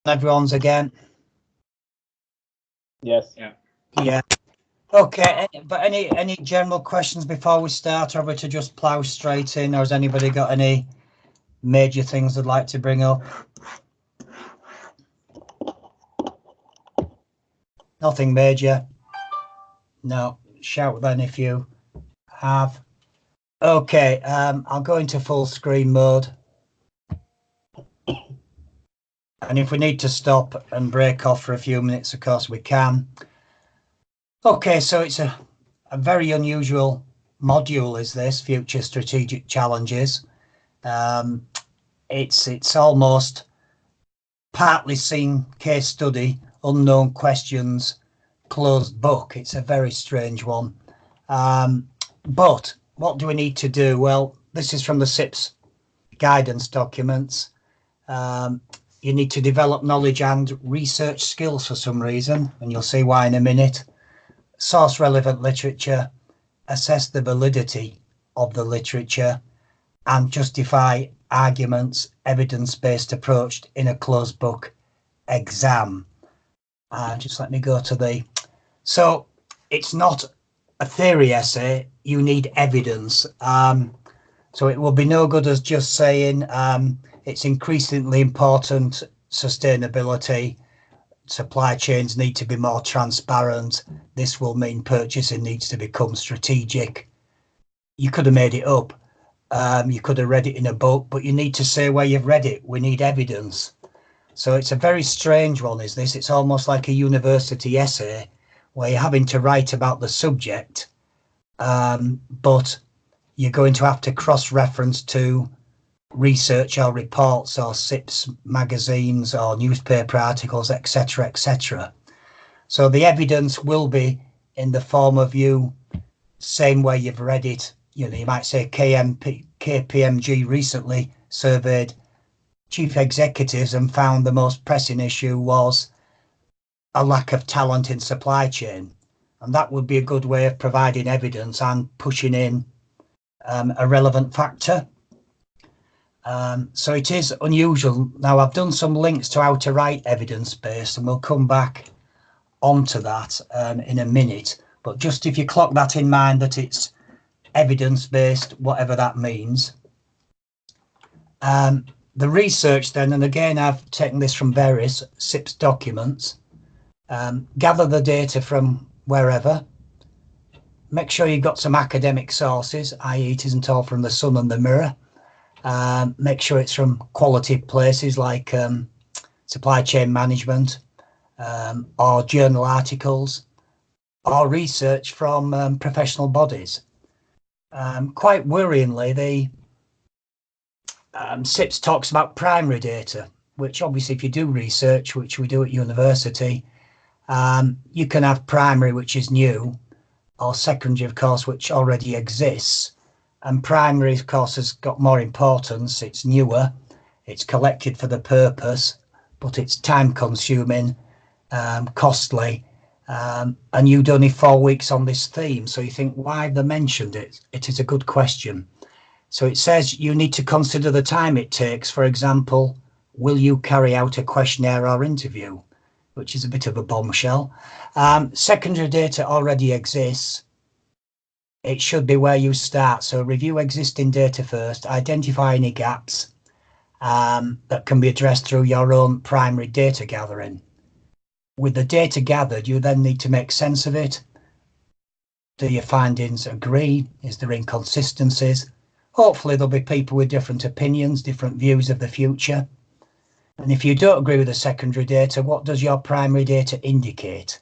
Everyone's again. Yes. Yeah. Yeah. Okay. But any general questions before we start, or are we to just plough straight in, or has anybody got any major things they'd like to bring up? Nothing major. No. Shout then if you have. Okay. I'll go into full screen mode. And if we need to stop and break off for a few minutes, of course we can. Okay, so it's a very unusual module, is this Future Strategic Challenges. It's almost partly seen case study, unknown questions, closed book. It's a very strange one. But what do we need to do? Well, this is from the SIPS guidance documents. You need to develop knowledge and research skills for some reason, and you'll see why in a minute. Source relevant literature, assess the validity of the literature, and justify arguments, evidence-based approach in a closed book exam. Just let me go to the... So it's not a theory essay, you need evidence. So it will be no good as just saying it's increasingly important, sustainability, supply chains need to be more transparent. This will mean purchasing needs to become strategic. You could have made it up. You could have read it in a book, but you need to say where you've read it. We need evidence. So it's a very strange one, is this? It's almost like a university essay where you're having to write about the subject, but you're going to have to cross-reference to research or reports or SIPS magazines or newspaper articles, etc., etc. So the evidence will be in the form of you saying where you've read it. You know, you might say KPMG recently surveyed chief executives and found the most pressing issue was a lack of talent in supply chain. And that would be a good way of providing evidence and pushing in a relevant factor. So it is unusual. Now, I've done some links to how to write evidence-based, and we'll come back onto that in a minute. But just if you clock that in mind, that it's evidence-based, whatever that means. The research then, and again, I've taken this from various SIPS documents, gather the data from wherever, make sure you've got some academic sources, i.e. it isn't all from the Sun and the Mirror. Make sure it's from quality places like supply chain management, or journal articles, or research from professional bodies. Quite worryingly, the SIPS talks about primary data, which obviously if you do research, which we do at university, you can have primary, which is new, or secondary, of course, which already exists. And primary, of course, has got more importance. It's newer, it's collected for the purpose, but it's time consuming, costly, and you'd only 4 weeks on this theme. So you think, why have they mentioned it? It is a good question. So it says you need to consider the time it takes. For example, will you carry out a questionnaire or interview? Which is a bit of a bombshell. Secondary data already exists. It should be where you start. So review existing data first, identify any gaps that can be addressed through your own primary data gathering. With the data gathered, you then need to make sense of it. Do your findings agree? Is there inconsistencies? Hopefully there'll be people with different opinions, different views of the future. And if you don't agree with the secondary data, what does your primary data indicate?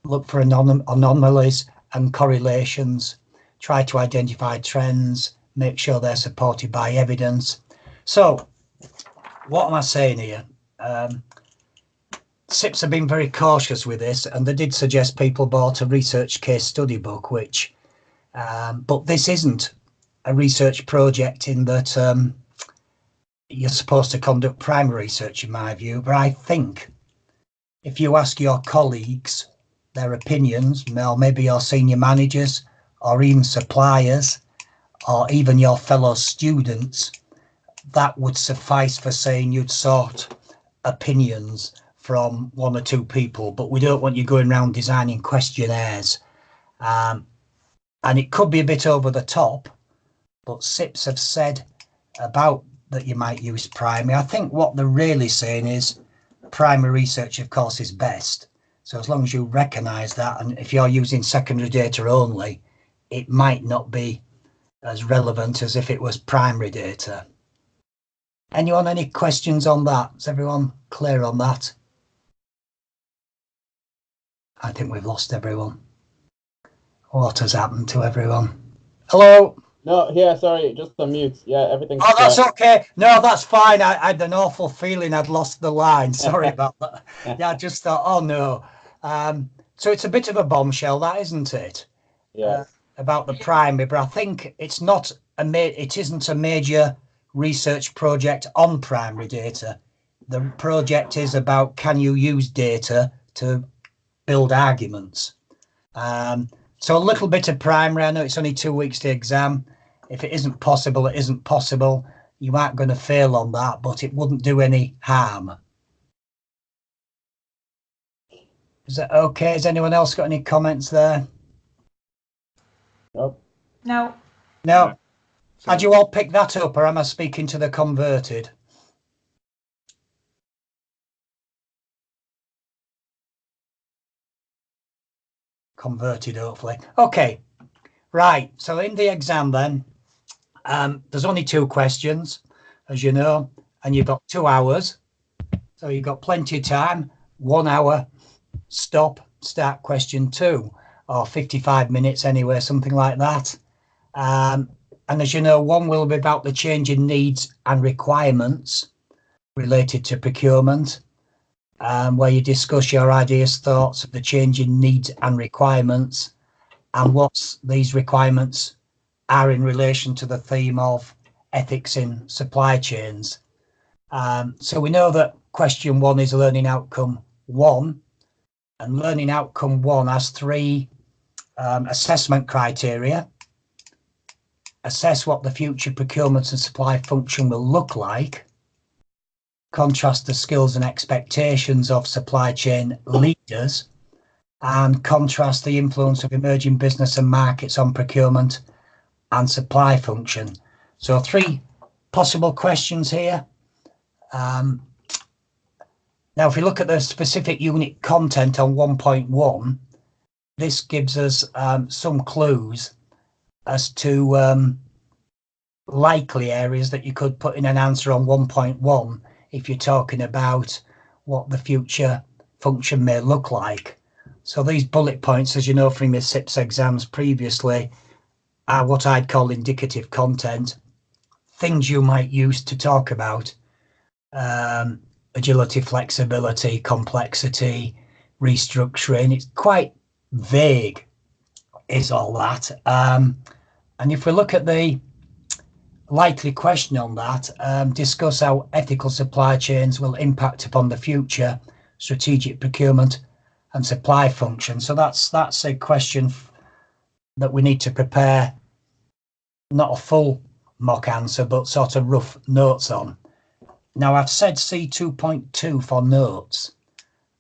Look for anomalies and correlations. Try to identify trends, make sure they're supported by evidence. So, what am I saying here? SIPS have been very cautious with this, and they did suggest people bought a research case study book, which, but this isn't a research project in that you're supposed to conduct primary research, in my view. But I think if you ask your colleagues their opinions, or maybe your senior managers, or even suppliers, or even your fellow students, that would suffice for saying you'd sought opinions from one or two people, but we don't want you going around designing questionnaires. And it could be a bit over the top, but SIPs have said about that you might use primary. I think what they're really saying is primary research, of course, is best. So as long as you recognise that, and if you're using secondary data only, it might not be as relevant as if it was primary data. Anyone, any questions on that? Is everyone clear on that? I think we've lost everyone. What has happened to everyone? Hello? No, yeah, sorry, just the mute. Yeah, everything's Oh, that's okay. No, that's fine. I had an awful feeling I'd lost the line. Sorry about that. Yeah, I just thought, oh no. So it's a bit of a bombshell, that, isn't it? Yeah. About the primary, but I think it's not it isn't a major research project on primary data. The project is about, can you use data to build arguments? So a little bit of primary. I know it's only 2 weeks to exam. If it isn't possible, it isn't possible. You aren't going to fail on that, but it wouldn't do any harm. Is that okay? Has anyone else got any comments there? Nope. No. No. Had you all picked that up, or am I speaking to the converted? Converted, hopefully. Okay. Right. So in the exam then, there's only 2 questions, as you know, and you've got 2 hours. So you've got plenty of time. 1 hour, stop, start question 2, or 55 minutes anyway, something like that. And as you know, 1 will be about the change in needs and requirements related to procurement, where you discuss your ideas, thoughts of the change in needs and requirements, and what these requirements are in relation to the theme of ethics in supply chains. So we know that question 1 is learning outcome 1, and learning outcome 1 has 3 assessment criteria. Assess what the future procurement and supply function will look like. Contrast the skills and expectations of supply chain leaders, and contrast the influence of emerging business and markets on procurement and supply function. So 3 possible questions here. Now, if we look at the specific unit content on 1.1, this gives us some clues as to likely areas that you could put in an answer on 1.1 if you're talking about what the future function may look like. So these bullet points, as you know from your SIPS exams previously, are what I'd call indicative content, things you might use to talk about agility, flexibility, complexity, restructuring. It's quite vague, is all that. And if we look at the likely question on that, discuss how ethical supply chains will impact upon the future strategic procurement and supply function. So that's a question that we need to prepare, not a full mock answer, but sort of rough notes on. Now, I've said C2.2 for notes.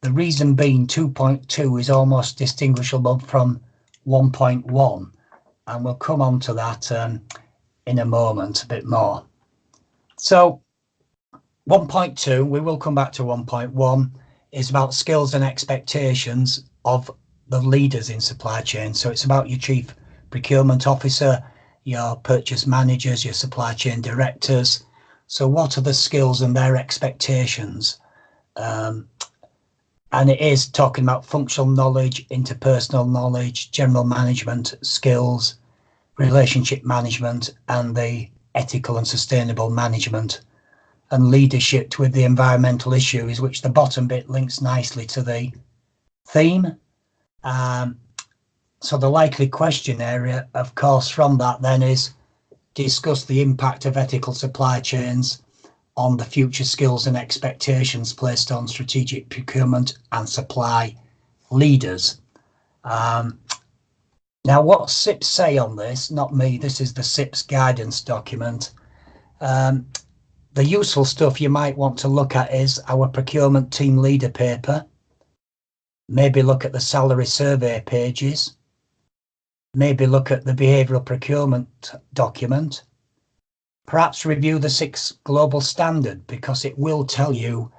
The reason being 2.2 is almost distinguishable from 1.1, and we'll come on to that in a moment a bit more. So 1.2, we will come back to 1.1, is about skills and expectations of the leaders in supply chain. So it's about your chief procurement officer, your purchase managers, your supply chain directors. So what are the skills and their expectations? And it is talking about functional knowledge, interpersonal knowledge, general management skills, relationship management, and the ethical and sustainable management, and leadership with the environmental issues, which the bottom bit links nicely to the theme. So the likely question area, of course, from that then is discuss the impact of ethical supply chains on the future skills and expectations placed on strategic procurement and supply leaders. Now, what SIPs say on this, not me, this is the SIPs guidance document. the useful stuff you might want to look at is our procurement team leader paper. Maybe look at the salary survey pages. Maybe look at the behavioural procurement document. Perhaps review the 6 global standard, because it will tell you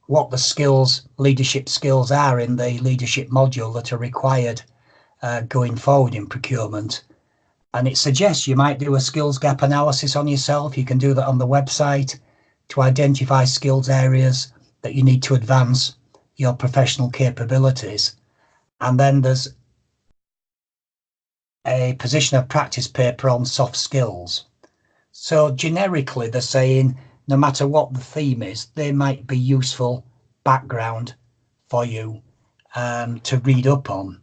what the skills, leadership skills are in the leadership module that are required going forward in procurement. And it suggests you might do a skills gap analysis on yourself. You can do that on the website to identify skills areas that you need to advance your professional capabilities. And then there's a position of practice paper on soft skills. So generically, they're saying no matter what the theme is, they might be useful background for you to read up on.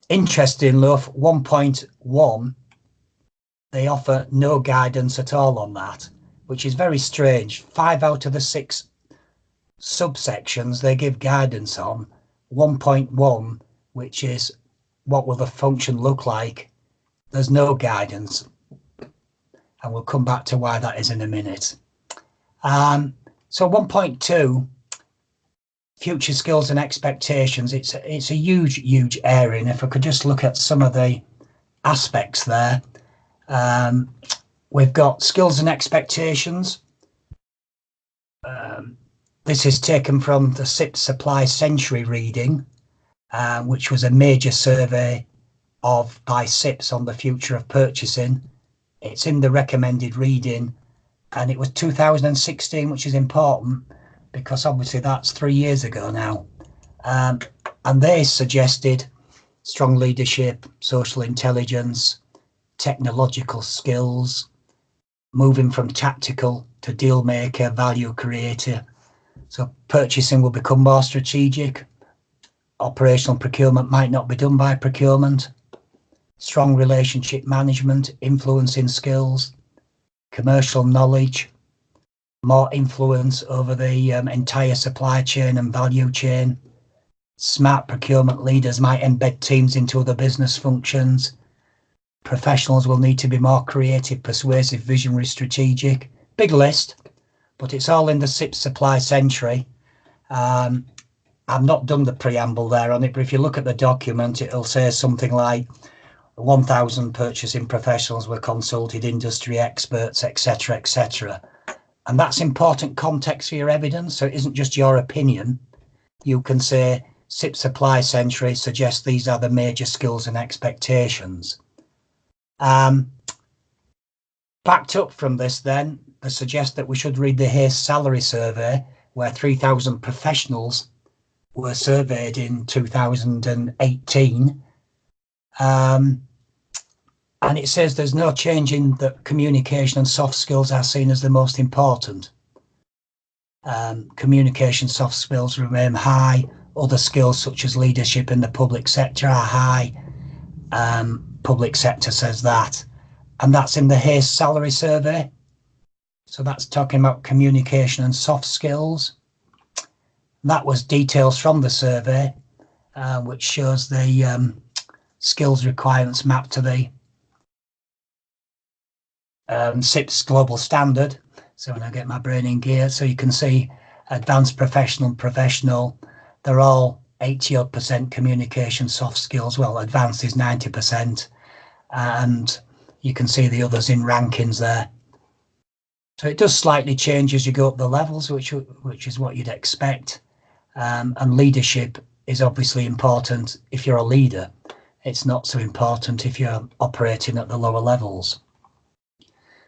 Interesting enough, 1.1, they offer no guidance at all on that, which is very strange. 5 out of the 6 subsections they give guidance on. 1.1, which is what will the function look like, there's no guidance, and we'll come back to why that is in a minute. So 1.2, future skills and expectations, it's a huge area, and if I could just look at some of the aspects there. We've got skills and expectations. This is taken from the SIPS Supply Century reading, which was a major survey by SIPS on the future of purchasing. It's in the recommended reading, and it was 2016, which is important because obviously that's 3 years ago now. And they suggested strong leadership, social intelligence, technological skills, moving from tactical to deal maker, value creator. So purchasing will become more strategic. Operational procurement might not be done by procurement. Strong relationship management, influencing skills, commercial knowledge, more influence over the entire supply chain and value chain. Smart procurement leaders might embed teams into other business functions. Professionals will need to be more creative, persuasive, visionary, strategic. Big list, but it's all in the SIPS Supply Century. I've not done the preamble there on it, but if you look at the document, it'll say something like 1,000 purchasing professionals were consulted, industry experts, etc., etc. And that's important context for your evidence, so it isn't just your opinion. You can say SIPS Supply Century suggests these are the major skills and expectations. Backed up from this then, they suggest that we should read the Hays Salary Survey, where 3,000 professionals were surveyed in 2018. And it says there's no change in that communication and soft skills are seen as the most important. Communication soft skills remain high. Other skills such as leadership in the public sector are high. Public sector says that. And that's in the Hays Salary Survey. So that's talking about communication and soft skills. That was details from the survey, which shows the skills requirements mapped to the SIPS global standard. So when I get my brain in gear, so you can see advanced professional, they're all 80% communication soft skills. Well, advanced is 90%, and you can see the others in rankings there. So it does slightly change as you go up the levels, which is what you'd expect. And leadership is obviously important if you're a leader. It's not so important if you're operating at the lower levels.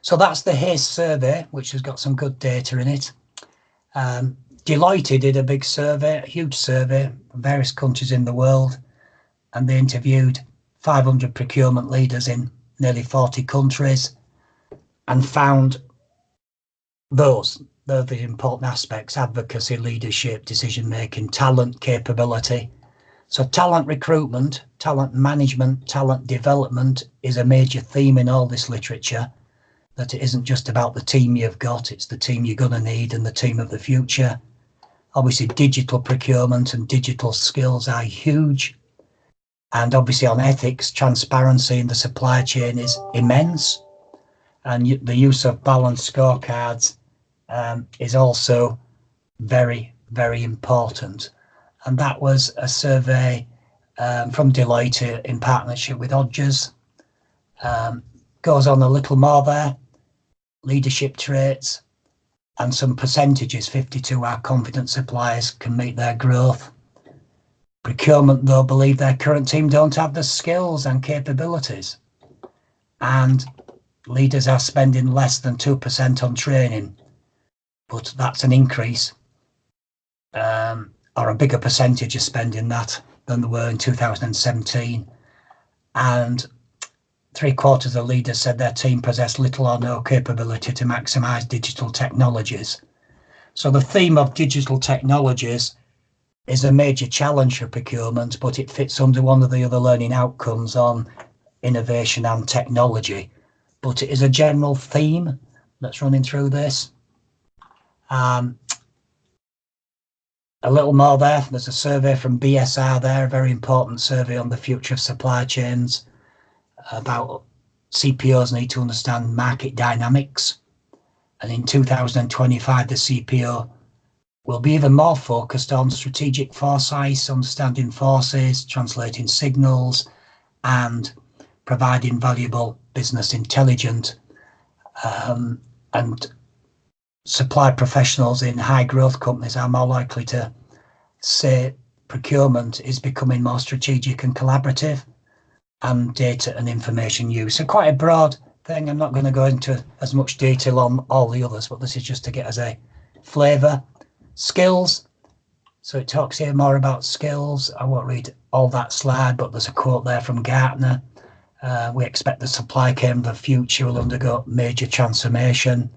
So that's the Hays survey, which has got some good data in it. Deloitte did a big survey, a huge survey from various countries in the world, and they interviewed 500 procurement leaders in nearly 40 countries and found they're the important aspects: advocacy, leadership, decision-making, talent, capability. So talent recruitment, talent management, talent development is a major theme in all this literature, that it isn't just about the team you've got, it's the team you're going to need and the team of the future. Obviously, digital procurement and digital skills are huge. And obviously on ethics, transparency in the supply chain is immense. And the use of balanced scorecards is also very, very important. And that was a survey from Deloitte in partnership with Odgers. Goes on a little more there. Leadership traits and some percentages. 52 are confident suppliers can meet their growth. Procurement, though, believe their current team don't have the skills and capabilities. And leaders are spending less than 2% on training, but that's an increase, or a bigger percentage of spending that than there were in 2017. And 3/4 of the leaders said their team possessed little or no capability to maximise digital technologies. So the theme of digital technologies is a major challenge for procurement, but it fits under one of the other learning outcomes on innovation and technology. But it is a general theme that's running through this. A little more there. There's a survey from BSR there, a very important survey on the future of supply chains, about CPOs need to understand market dynamics. And in 2025, the CPO will be even more focused on strategic foresight, understanding forces, translating signals, and providing valuable business intelligence. And supply professionals in high growth companies are more likely to say procurement is becoming more strategic and collaborative, and data and information use. So quite a broad thing. I'm not going to go into as much detail on all the others, but this is just to get us a flavour. Skills. So it talks here more about skills. I won't read all that slide, but there's a quote there from Gartner. We expect the supply chain of the future will undergo major transformation.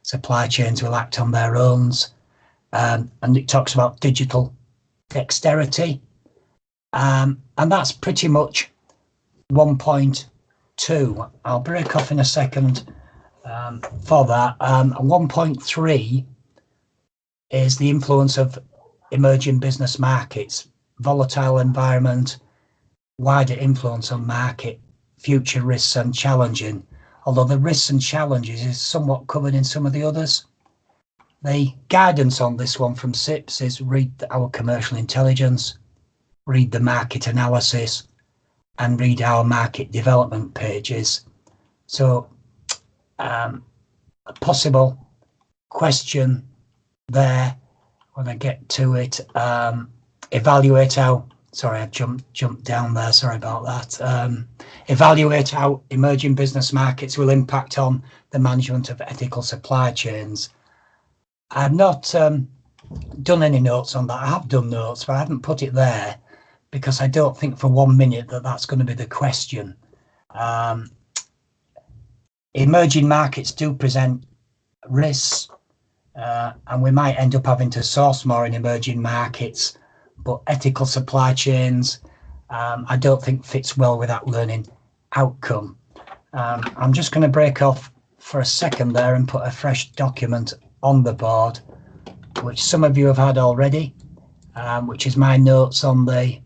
Supply chains will act on their own. And it talks about digital dexterity. And that's pretty much 1.2. I'll break off in a second for that. 1.3 is the influence of emerging business markets, volatile environment, wider influence on market, future risks and challenging. Although the risks and challenges is somewhat covered in some of the others. The guidance on this one from SIPS is read our commercial intelligence, read the market analysis, and read our market development pages. So a possible question there when I get to it, evaluate how, sorry, I've jumped down there, sorry about that. Evaluate how emerging business markets will impact on the management of ethical supply chains. I've not done any notes on that. I have done notes, but I haven't put it there because I don't think for 1 minute that that's going to be the question. Emerging markets do present risks, and we might end up having to source more in emerging markets, but ethical supply chains, I don't think fits well with that learning outcome. I'm just going to break off for a second there and put a fresh document on the board, which some of you have had already, which is my notes on the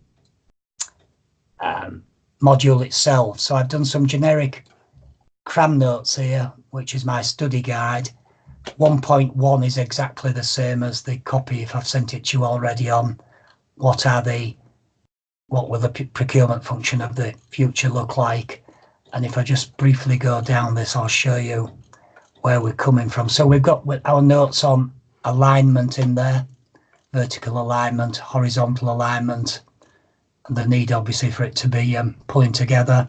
module itself. So I've done some generic cram notes here, which is my study guide. 1.1 is exactly the same as the copy if I've sent it to you already on what will the procurement function of the future look like. And if I just briefly go down this, I'll show you where we're coming from. So we've got our notes on alignment in there, vertical alignment, horizontal alignment, and the need obviously for it to be pulling together.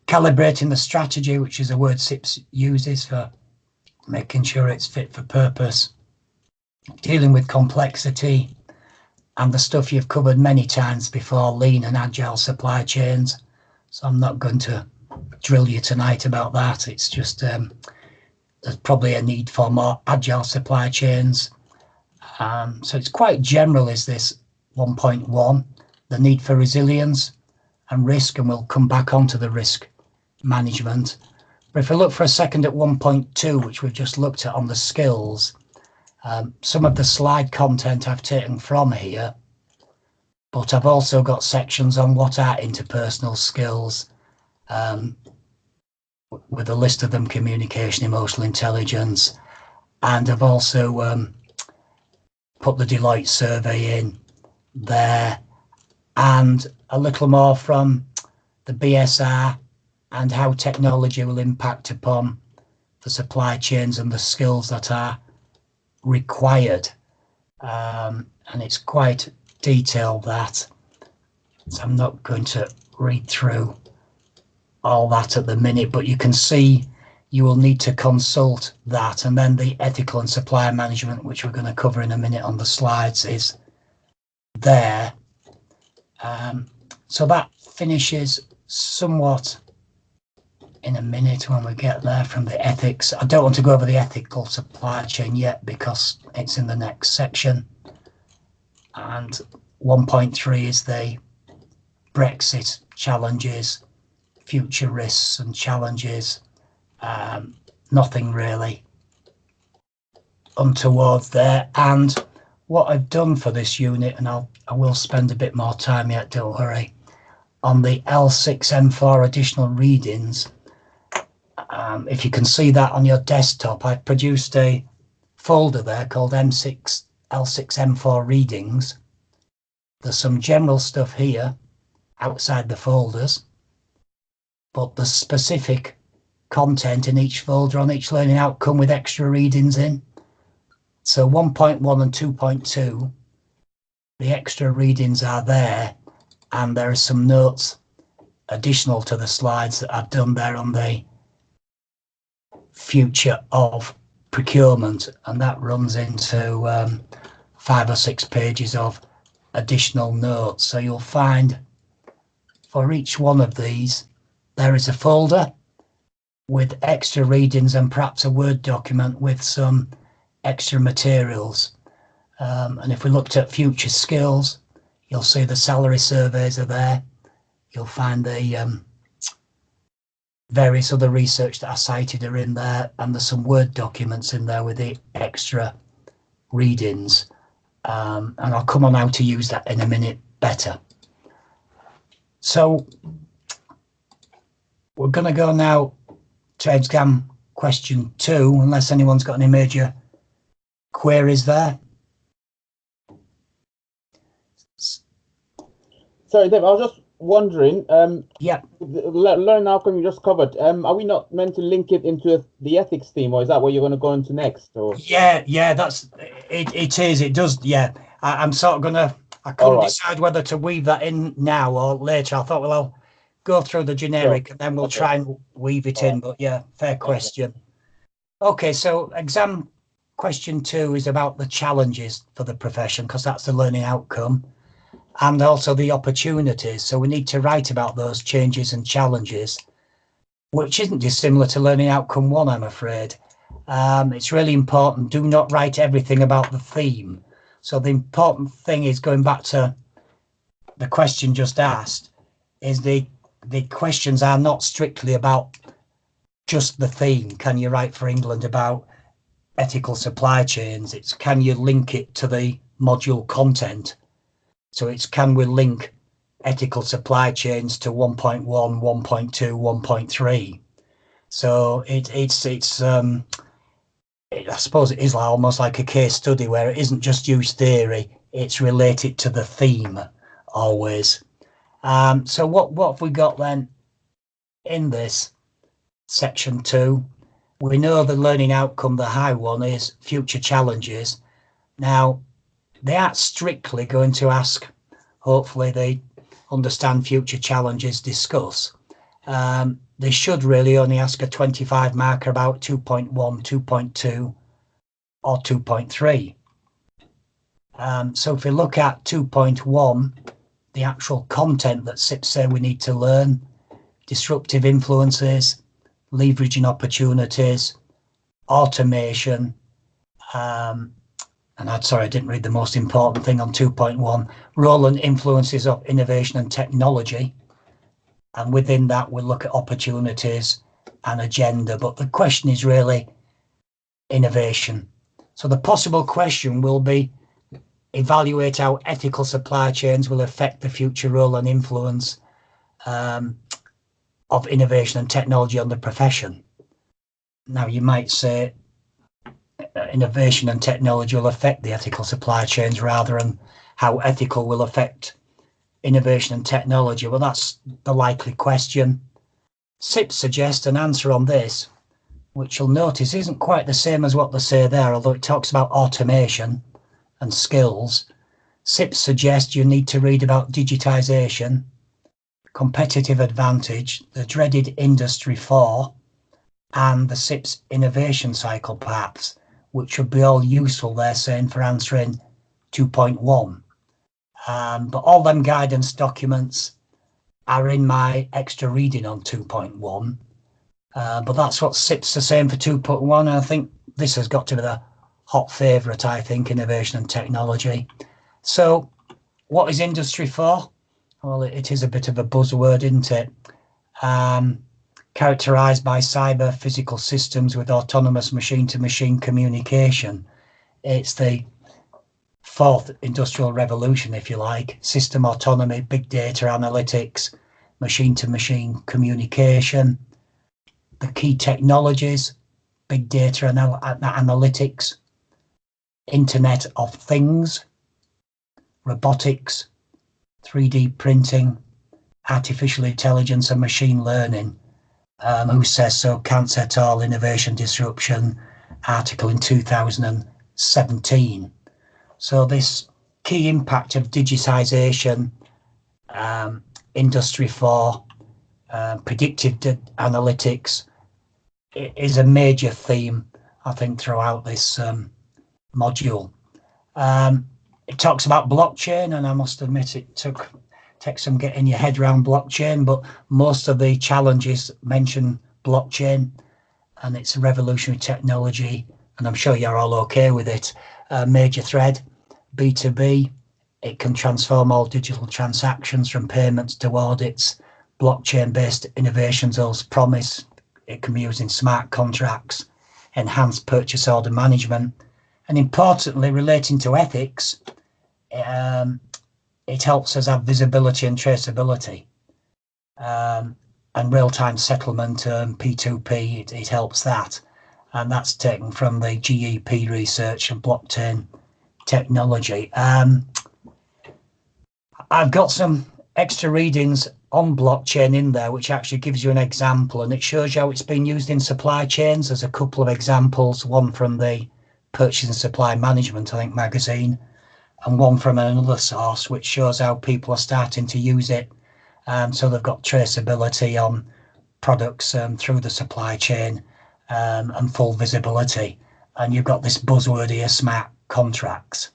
Calibrating the strategy, which is a word SIPS uses for making sure it's fit for purpose. Dealing with complexity and the stuff you've covered many times before, lean and agile supply chains. So I'm not going to drill you tonight about that. It's just there's probably a need for more agile supply chains. So it's quite general, is this 1.1, the need for resilience and risk, and we'll come back onto the risk management. But if we look for a second at 1.2, which we've just looked at on the skills, some of the slide content I've taken from here, but I've also got sections on what are interpersonal skills, with a list of them: communication, emotional intelligence, and I've also put the Deloitte survey in there, and a little more from the BSR and how technology will impact upon the supply chains and the skills that are required. And it's quite detailed, that, so I'm not going to read through all that at the minute, but you can see you will need to consult that. And then the ethical and supplier management, which we're going to cover in a minute on the slides, is there. So that finishes somewhat in a minute when we get there from the ethics. I don't want to go over the ethical supply chain yet because it's in the next section. And 1.3 is the Brexit challenges, future risks and challenges. Nothing really untoward there. And what I've done for this unit, and I will spend a bit more time yet, don't worry, on the L6M4 additional readings. If you can see that on your desktop, I've produced a folder there called L6M4 readings. There's some general stuff here outside the folders, but the specific content in each folder on each learning outcome with extra readings in. So 1.1 and 2.2, the extra readings are there, and there are some notes additional to the slides that I've done there on the future of procurement, and that runs into 5 or 6 pages of additional notes. So you'll find for each one of these there is a folder with extra readings and perhaps a Word document with some extra materials. And if we looked at future skills, you'll see the salary surveys are there. You'll find the various other research that I cited are in there, and there's some Word documents in there with the extra readings. And I'll come on how to use that in a minute better. So we're going to go now to exam question 2, unless anyone's got any major queries there. Sorry, Dave, I was just wondering, Yeah. learn outcome you just covered, are we not meant to link it into the ethics theme, or is that what you're going to go into next? Or Yeah, that's it. It is. It does. Yeah, I'm sort of gonna. I couldn't decide whether to weave that in now or later. I thought, well, I'll go through the generic and then we'll try and weave it in. But yeah, fair question. Okay, so exam question 2 is about the challenges for the profession, because that's the learning outcome, and also the opportunities. So we need to write about those changes and challenges, which isn't dissimilar to learning outcome 1, I'm afraid. It's really important. Do not write everything about the theme. So the important thing is, going back to the question just asked, is the questions are not strictly about just the theme. Can you write for England about ethical supply chains? It's can you link it to the module content? So it's can we link ethical supply chains to 1.1, 1.2, 1.3? So it's I suppose it is almost like a case study where it isn't just use theory, it's related to the theme always. So what have we got then in this section 2? We know the learning outcome, the high one, is future challenges. Now, they aren't strictly going to ask, hopefully they understand future challenges, discuss. They should really only ask a 25 marker about 2.1, 2.2 or 2.3. So if we look at 2.1, the actual content that SIPs say we need to learn, disruptive influences, leveraging opportunities, automation, and I didn't read the most important thing on 2.1, role and influences of innovation and technology. And within that, we'll look at opportunities and agenda. But the question is really innovation. So the possible question will be, evaluate how ethical supply chains will affect the future role and influence of innovation and technology on the profession. Now, you might say innovation and technology will affect the ethical supply chains rather than how ethical will affect innovation and technology. Well, that's the likely question. SIPS suggests an answer on this, which you'll notice isn't quite the same as what they say there, although it talks about automation and skills. SIPS suggests you need to read about digitisation, competitive advantage, the dreaded Industry 4, and the SIPS innovation cycle, perhaps, which would be all useful, they're saying, for answering 2.1. But all them guidance documents are in my extra reading on 2.1. But that's what SIPS are saying for 2.1. And I think this has got to be the hot favourite, I think, innovation and technology. So what is Industry 4? Well, it is a bit of a buzzword, isn't it? Characterised by cyber physical systems with autonomous machine-to-machine communication. It's the fourth industrial revolution, if you like. System autonomy, big data analytics, machine-to-machine communication. The key technologies, big data analytics, Internet of Things, robotics, 3D printing, artificial intelligence and machine learning. Who says so? Kantz et al. Innovation Disruption article in 2017. So this key impact of digitisation, Industry 4, predictive analytics is a major theme, I think, throughout this module. It talks about blockchain, and I must admit it takes some getting your head around blockchain, but most of the challenges mention blockchain, and it's a revolutionary technology, and I'm sure you're all okay with it. Major thread, B2B, it can transform all digital transactions from payments to audits. Blockchain-based innovations holds promise. It can be used in smart contracts, enhanced purchase order management, and importantly, relating to ethics, it helps us have visibility and traceability, and real-time settlement, P2P, it helps that. And that's taken from the GEP research and blockchain technology. I've got some extra readings on blockchain in there, which actually gives you an example, and it shows you how it's been used in supply chains. There's a couple of examples, one from the Purchase and Supply Management, I think, magazine, and one from another source, which shows how people are starting to use it. So they've got traceability on products through the supply chain, and full visibility. And you've got this buzzword here, smart contracts.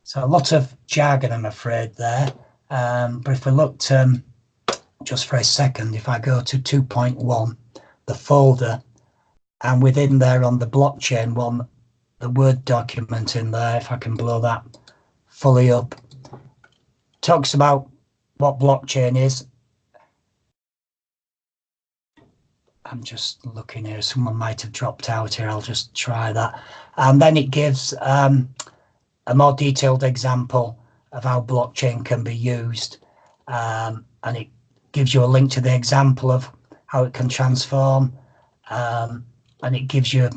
So a lot of jargon, I'm afraid, there. But if we looked just for a second, if I go to 2.1, the folder, and within there on the blockchain one, the Word document in there, if I can blow that fully up, talks about what blockchain is. I'm just looking here, someone might have dropped out here, I'll just try that. And then it gives a more detailed example of how blockchain can be used, and it gives you a link to the example of how it can transform, and it gives you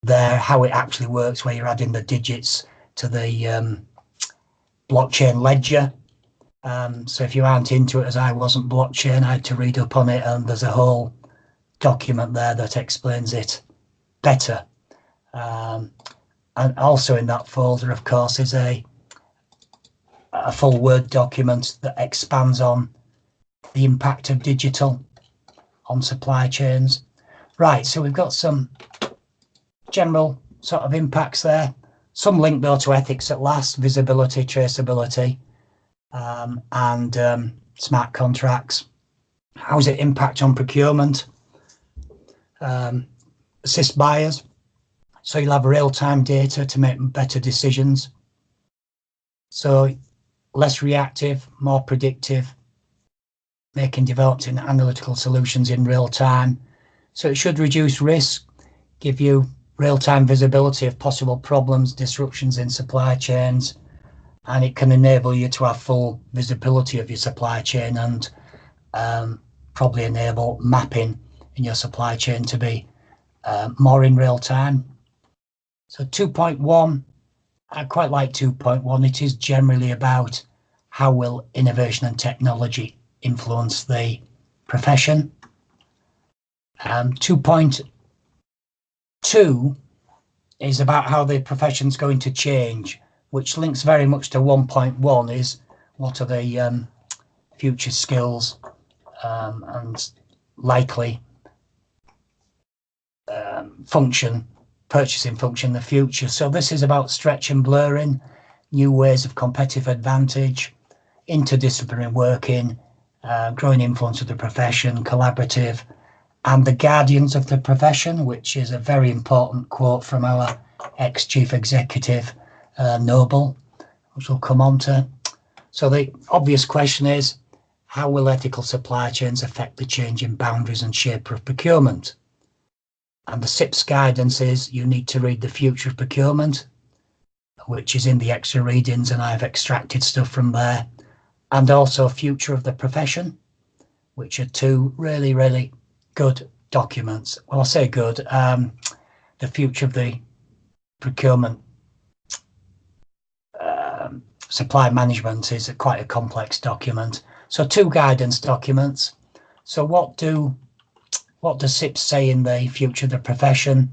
there how it actually works, where you're adding the digits to the blockchain ledger. So if you aren't into it, as I wasn't blockchain, I had to read up on it, and there's a whole document there that explains it better. And also in that folder, of course, is a full Word document that expands on the impact of digital on supply chains. Right, so we've got some general sort of impacts there. Some link though to ethics at last, visibility, traceability, and smart contracts. How does it impact on procurement? Assist buyers, so you'll have real-time data to make better decisions. So less reactive, more predictive, making developed in analytical solutions in real time. So it should reduce risk, give you real-time visibility of possible problems, disruptions in supply chains, and it can enable you to have full visibility of your supply chain and probably enable mapping in your supply chain to be more in real time. So 2.1, I quite like 2.1. It is generally about how will innovation and technology influence the profession. 2.2 is about how the profession's going to change, which links very much to 1.1 is what are the future skills and likely purchasing function in the future. So this is about stretch and blurring, new ways of competitive advantage, interdisciplinary working, growing influence of the profession, collaborative, and the guardians of the profession, which is a very important quote from our ex-chief executive, Noble, which we'll come on to. So the obvious question is, how will ethical supply chains affect the changing boundaries and shape of procurement? And the SIPS guidance is you need to read The Future of Procurement, which is in the extra readings, and I've extracted stuff from there, and also Future of the Profession, which are two really, really good documents. Well, I say good. The Future of the Procurement Supply Management is quite a complex document. So two guidance documents. So what does SIPS say in the Future of the Profession?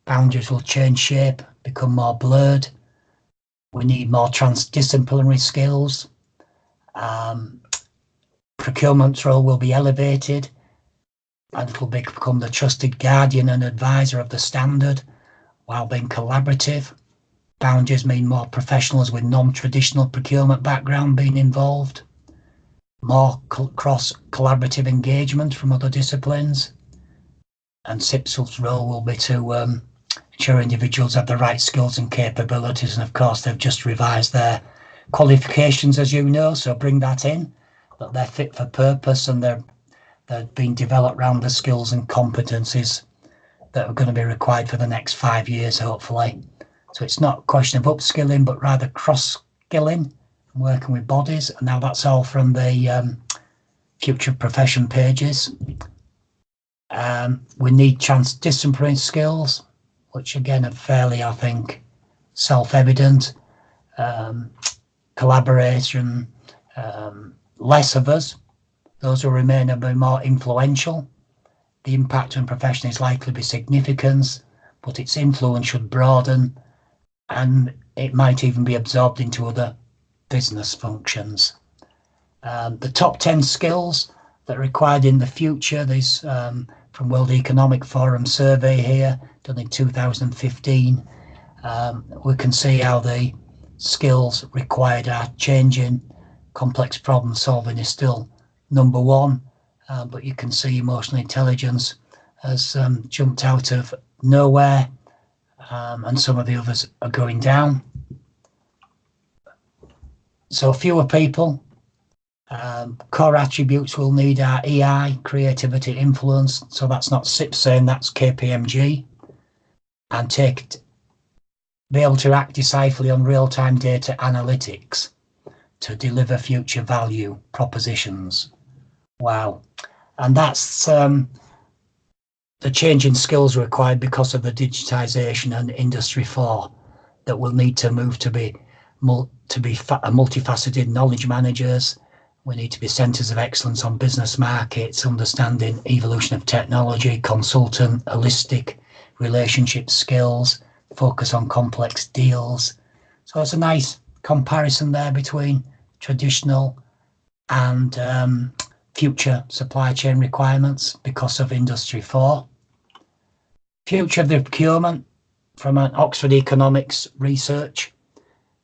Boundaries will change shape, become more blurred. We need more transdisciplinary skills. Procurement's role will be elevated, and it will become the trusted guardian and advisor of the standard while being collaborative. Boundaries mean more professionals with non-traditional procurement background being involved, more cross-collaborative engagement from other disciplines, and SIPS's role will be to ensure individuals have the right skills and capabilities, and of course they've just revised their qualifications, as you know, so bring that in, that they're fit for purpose and they're being developed around the skills and competencies that are going to be required for the next 5 years, hopefully. So it's not a question of upskilling, but rather cross-skilling, working with bodies. And now that's all from the Future Profession pages. We need transdisciplinary skills, which again are fairly, I think, self-evident. Collaboration, less of us. Those who remain will be more influential. The impact on profession is likely to be significant, but its influence should broaden, and it might even be absorbed into other business functions. The top 10 skills that are required in the future, this from World Economic Forum survey here, done in 2015. We can see how the skills required are changing. Complex problem solving is still number one, but you can see emotional intelligence has jumped out of nowhere, and some of the others are going down. So fewer people. Core attributes we'll need are EI, creativity, influence. So that's not SIPS saying, that's KPMG. And be able to act decisively on real-time data analytics to deliver future value propositions. Wow. And that's the change in skills required because of the digitization and Industry 4, that will need to move to be multifaceted knowledge managers. We need to be centres of excellence on business markets, understanding evolution of technology, consultant, holistic relationship skills, focus on complex deals. So it's a nice comparison there between traditional and future supply chain requirements because of Industry 4. Future of the procurement from an Oxford Economics research.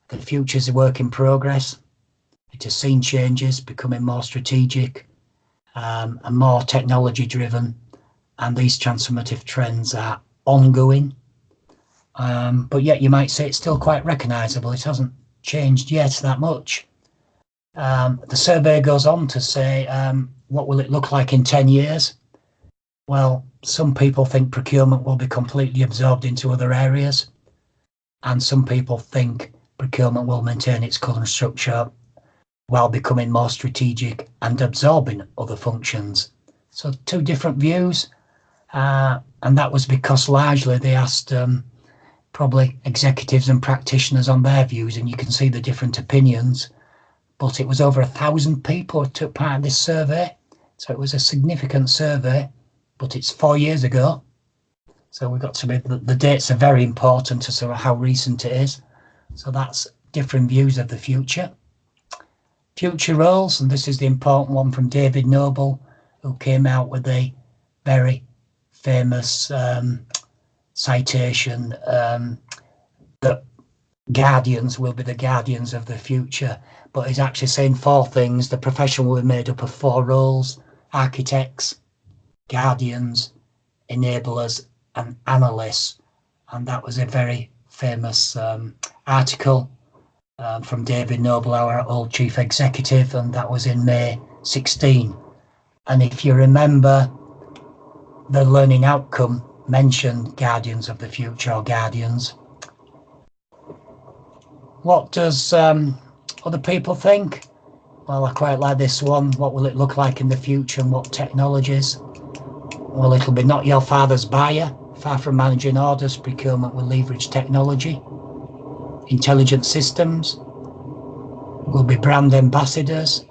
The future is a work in progress. It has seen changes, becoming more strategic and more technology driven, and these transformative trends are ongoing. But yet you might say it's still quite recognisable. It hasn't changed yet that much. The survey goes on to say, what will it look like in 10 years? Well, some people think procurement will be completely absorbed into other areas, and some people think procurement will maintain its current structure while becoming more strategic and absorbing other functions. So 2 different views, and that was because largely they asked probably executives and practitioners on their views, and you can see the different opinions. But it was over 1,000 people who took part in this survey, so it was a significant survey, but it's 4 years ago. So we've got to be, the dates are very important to sort of how recent it is. So that's different views of the future. Future roles, and this is the important one from David Noble, who came out with a very famous citation that guardians will be the guardians of the future, but he's actually saying 4 things. The profession will be made up of 4 roles: architects, guardians, enablers, and analysts. And that was a very famous article from David Noble, our old chief executive, and that was in May 16. And if you remember, the learning outcome mentioned guardians of the future, or guardians. What does other people think? Well, I quite like this one. What will it look like in the future, and what technologies? Well, it'll be not your father's buyer. Far from managing orders, procurement will leverage technology. Intelligent systems will be brand ambassadors,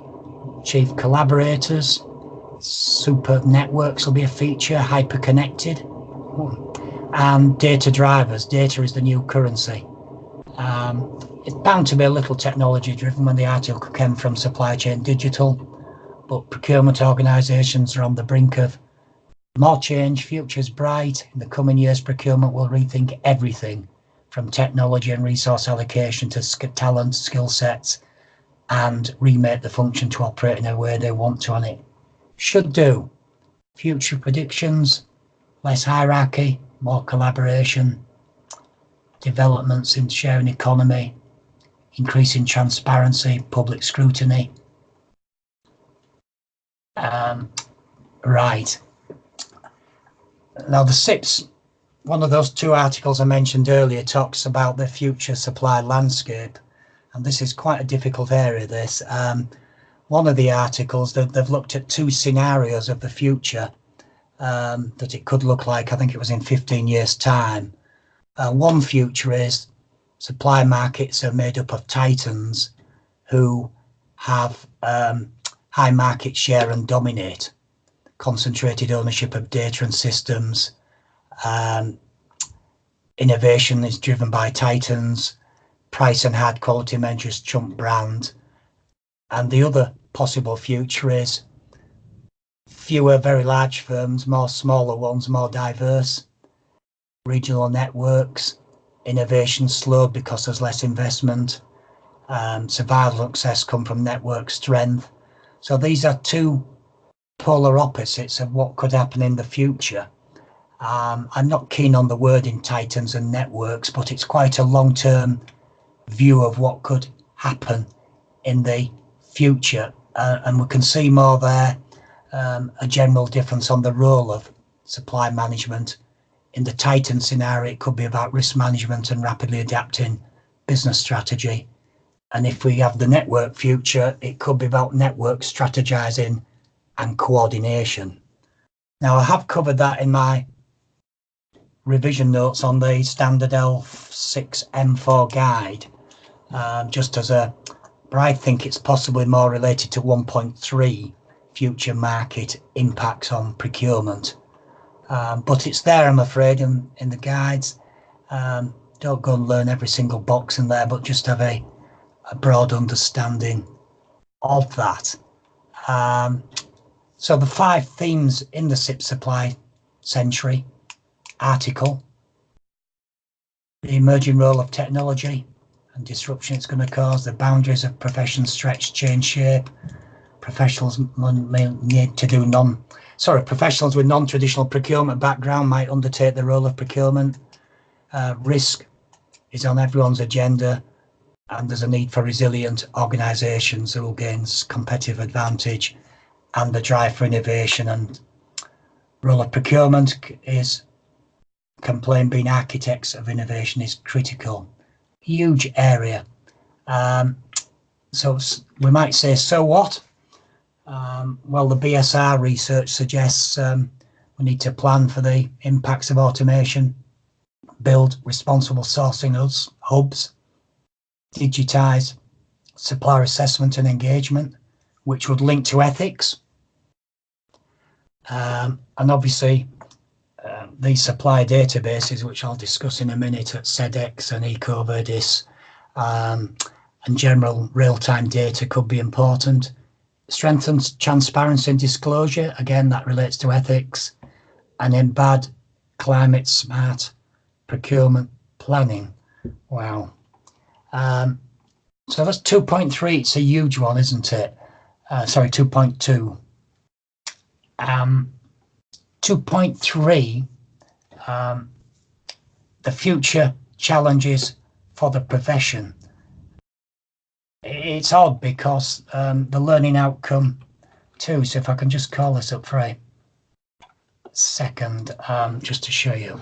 chief collaborators. Super networks will be a feature, hyper-connected. And data drivers. Data is the new currency. It's bound to be a little technology driven when the article came from Supply Chain Digital, but procurement organisations are on the brink of more change. Future's bright. In the coming years, procurement will rethink everything from technology and resource allocation to talent, skill sets, and remake the function to operate in a way they want to, and it should do. Future predictions: less hierarchy, more collaboration, developments in sharing economy, increasing transparency, public scrutiny. Right. Now the SIPS, one of those 2 articles I mentioned earlier, talks about the future supply landscape, and this is quite a difficult area, this. One of the articles, they've looked at 2 scenarios of the future that it could look like. I think it was in 15 years' time. One future is supply markets are made up of titans who have high market share and dominate. Concentrated ownership of data and systems. Innovation is driven by titans. Price and hard quality measures trump brand. And the other possible future is fewer very large firms, more smaller ones, more diverse. Regional networks. Innovation slowed because there's less investment. Survival success come from network strength. So these are 2 polar opposites of what could happen in the future. I'm not keen on the wording titans and networks, but it's quite a long-term view of what could happen in the future, and we can see more there, a general difference on the role of supply management. In the titan scenario, it could be about risk management and rapidly adapting business strategy, and if we have the network future, it could be about network strategizing and coordination. Now, I have covered that in my revision notes on the standard L6 M4 guide, just as a, but I think it's possibly more related to 1.3 future market impacts on procurement. But it's there, I'm afraid, in the guides. Don't go and learn every single box in there, but just have a broad understanding of that. So the 5 themes in the SIP Supply Century article: the emerging role of technology and disruption it's going to cause, the boundaries of profession stretch, change shape, professionals may need to do professionals with non-traditional procurement background might undertake the role of procurement. Risk is on everyone's agenda, and there's a need for resilient organisations who will gain competitive advantage, and the drive for innovation. And role of procurement is being architects of innovation is critical. Huge area So we might say, so what? Well, the BSR research suggests we need to plan for the impacts of automation, build responsible sourcing hubs, digitize supplier assessment and engagement, which would link to ethics. And obviously, these supply databases, which I'll discuss in a minute at SEDEX and EcoVadis, and general real-time data could be important. Strengthens transparency and disclosure. Again, that relates to ethics. And embed climate smart procurement planning. Wow. So that's 2.3. It's a huge one, isn't it? Sorry, 2.2. 2.3, the future challenges for the profession. It's odd because the learning outcome too, so if I can just call this up for a second, just to show you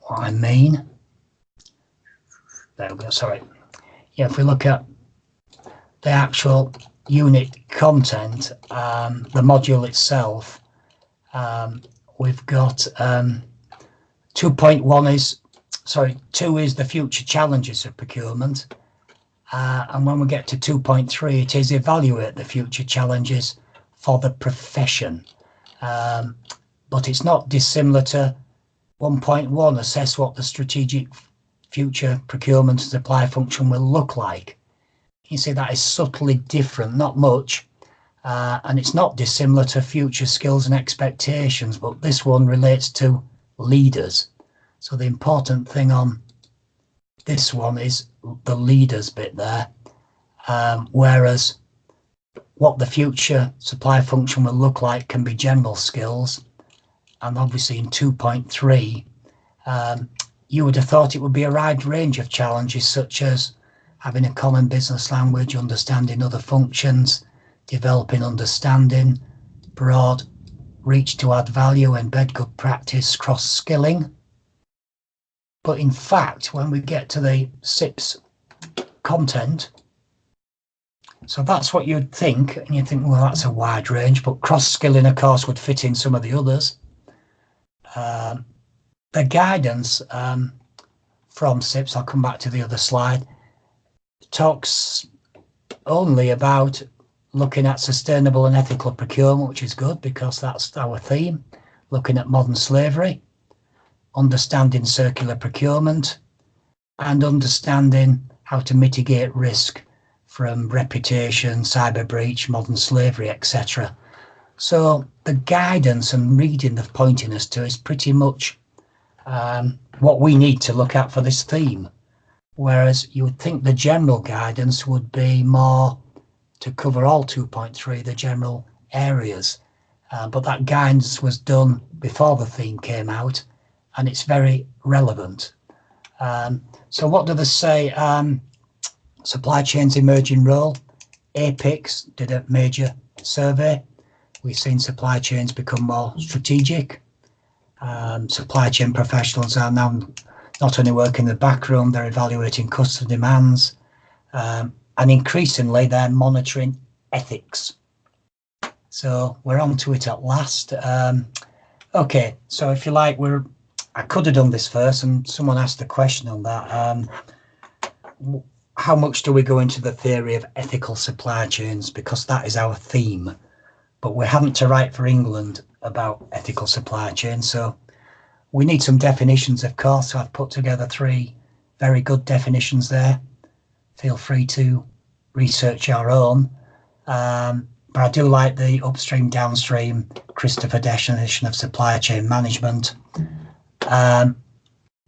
what I mean. There we go, sorry. Yeah, if we look at the actual unit content, the module itself, we've got 2.1 is, sorry, 2 is the future challenges of procurement. And when we get to 2.3, it is evaluate the future challenges for the profession. But it's not dissimilar to 1.1, assess what the strategic future procurement and supply function will look like. You see, that is subtly different, not much. And it's not dissimilar to future skills and expectations, but this one relates to leaders. So the important thing on this one is the leaders bit there, whereas what the future supply function will look like can be general skills. And obviously in 2.3, you would have thought it would be a wide range of challenges, such as having a common business language, understanding other functions, developing understanding, broad reach to add value, embed good practice, cross-skilling. But in fact, when we get to the SIPS content, so that's what you'd think, and you think, well, that's a wide range, but cross-skilling, of course, would fit in some of the others. The guidance from SIPS, I'll come back to the other slide, talks only about looking at sustainable and ethical procurement, which is good because that's our theme, looking at modern slavery, understanding circular procurement, and understanding how to mitigate risk from reputation, cyber breach, modern slavery, etc. So the guidance and reading they're pointing us to is pretty much what we need to look at for this theme. Whereas you would think the general guidance would be more to cover all 2.3, the general areas. But that guidance was done before the theme came out, and it's very relevant. So what do they say? Supply chain's emerging role. APIX did a major survey. We've seen supply chains become more strategic. Supply chain professionals are now not only working in the back room, they're evaluating customer demands, and increasingly they're monitoring ethics. So we're on to it at last. Okay, so if you like, I could have done this first, and someone asked a question on that. How much do we go into the theory of ethical supply chains? Because that is our theme, but we haven't to write for England about ethical supply chains. So we need some definitions, of course. So I've put together 3 very good definitions there. Feel free to research your own. But I do like the upstream, downstream, Christopher definition of supply chain management.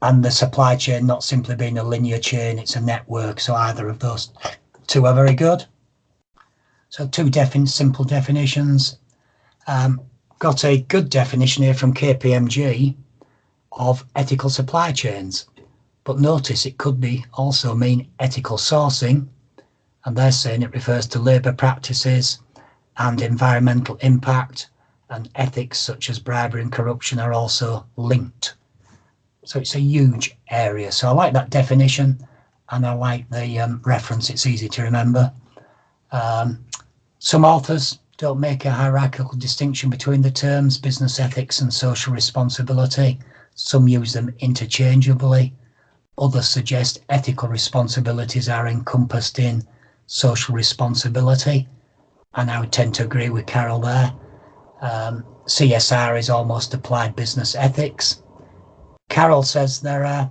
And the supply chain not simply being a linear chain, it's a network. So either of those 2 are very good. So 2 simple definitions. Got a good definition here from KPMG of ethical supply chains. But notice it could be also mean ethical sourcing. And they're saying it refers to labour practices and environmental impact, and ethics such as bribery and corruption are also linked. So it's a huge area. So I like that definition. and I like the reference, it's easy to remember. Some authors don't make a hierarchical distinction between the terms business ethics and social responsibility. Some use them interchangeably. Others suggest ethical responsibilities are encompassed in social responsibility, and I would tend to agree with Carol there. CSR is almost applied business ethics. Carol says there are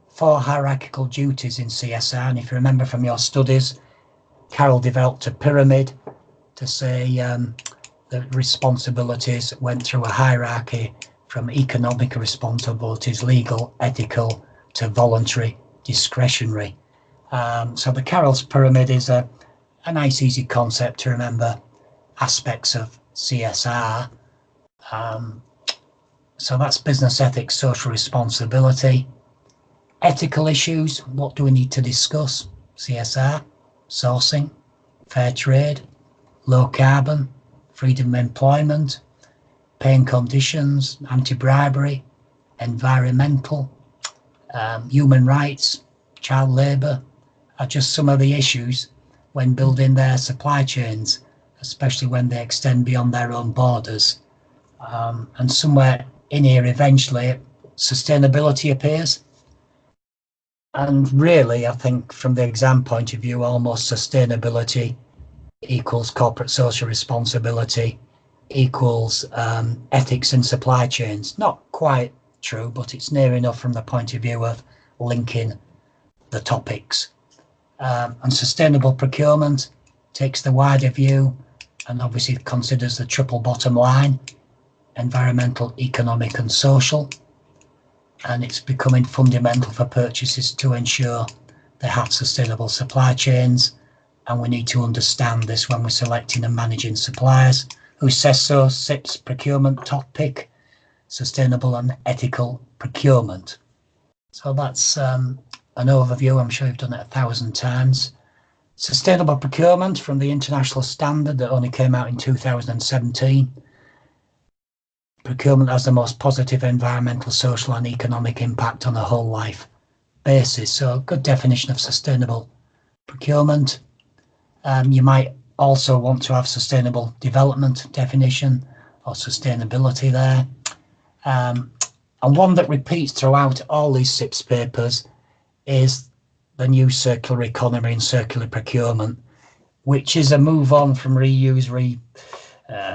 4 hierarchical duties in CSR, and if you remember from your studies, Carol developed a pyramid to say the responsibilities went through a hierarchy from economic responsibilities, legal, ethical, to voluntary, discretionary. So the Carol's pyramid is a nice, easy concept to remember aspects of CSR. So that's business ethics, social responsibility. Ethical issues, what do we need to discuss? CSR, sourcing, fair trade, low carbon, freedom of employment, pay and conditions, anti-bribery, environmental, human rights, child labour are just some of the issues when building their supply chains, especially when they extend beyond their own borders. And somewhere in here eventually sustainability appears. And really, I think from the exam point of view, almost sustainability equals corporate social responsibility equals ethics in supply chains. Not quite true, but it's near enough from the point of view of linking the topics. And sustainable procurement takes the wider view and obviously considers the triple bottom line, environmental, economic and social. And it's becoming fundamental for purchases to ensure they have sustainable supply chains. And we need to understand this when we're selecting and managing suppliers. Who says so? SIP's procurement topic, sustainable and ethical procurement. So that's an overview. I'm sure you've done it 1,000 times. Sustainable procurement from the international standard that only came out in 2017. Procurement has the most positive environmental, social and economic impact on a whole life basis. So a good definition of sustainable procurement. You might also want to have sustainable development definition or sustainability there. And one that repeats throughout all these SIPS papers is the new circular economy and circular procurement, which is a move on from reuse,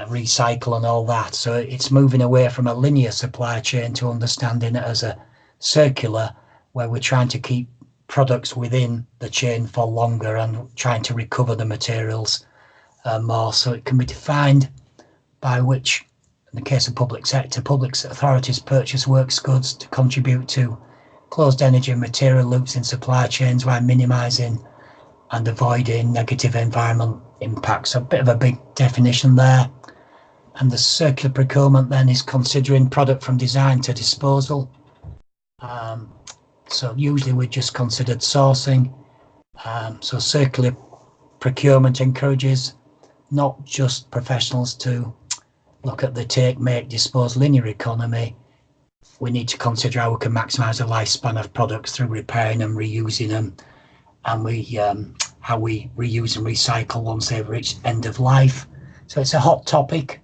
recycle and all that. So it's moving away from a linear supply chain to understanding it as a circular, where we're trying to keep products within the chain for longer and trying to recover the materials more. So it can be defined by which, in the case of public sector, public authorities purchase works goods to contribute to closed energy and material loops in supply chains while minimising and avoiding negative environmental impacts. So a bit of a big definition there. And the circular procurement then is considering product from design to disposal. So usually we just considered sourcing. So circular procurement encourages not just professionals to look at the take, make, dispose linear economy. We need to consider how we can maximise the lifespan of products through repairing them, reusing them, and how we reuse and recycle once they've reached end of life. So it's a hot topic,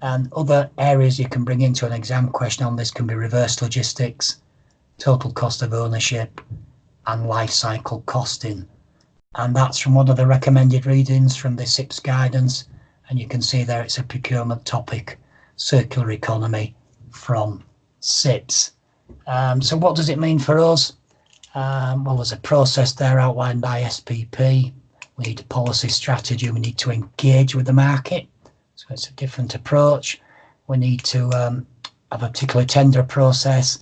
and other areas you can bring into an exam question on this can be reverse logistics, total cost of ownership, and life cycle costing. And that's from one of the recommended readings from the SIPS guidance, and you can see there it's a procurement topic, circular economy from SIPS. So what does it mean for us? Well, there's a process there outlined by SPP. We need a policy strategy. We need to engage with the market. So it's a different approach. We need to have a particular tender process.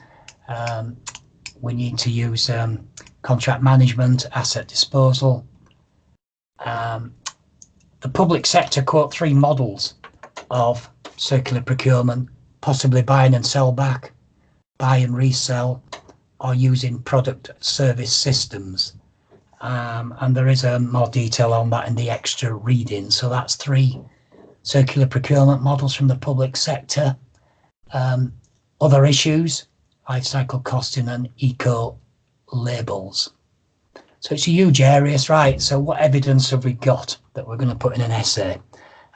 We need to use contract management, asset disposal. The public sector quote 3 models of circular procurement, possibly buying and sell back, buy and resell, or using product service systems. And there is more detail on that in the extra reading. So that's 3 circular procurement models from the public sector. Other issues, life cycle costing and eco labels. So it's a huge area, right? So what evidence have we got that we're going to put in an essay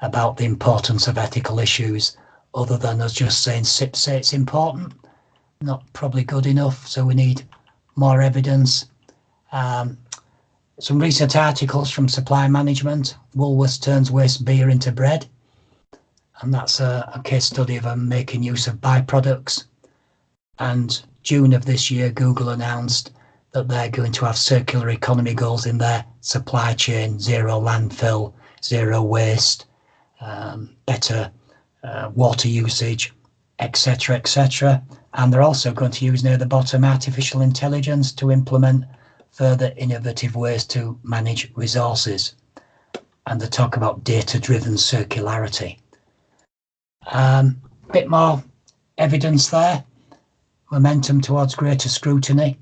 about the importance of ethical issues, other than us just saying SIP say it's important? Not probably good enough, so we need more evidence. Some recent articles from Supply Management. Woolworths turns waste beer into bread, and that's a case study of them making use of byproducts. And June of this year, Google announced that they're going to have circular economy goals in their supply chain: zero landfill, zero waste, better water usage, etc., etc. And they're also going to use near the bottom artificial intelligence to implement further innovative ways to manage resources. And they talk about data-driven circularity. Bit more evidence there. Momentum towards greater scrutiny.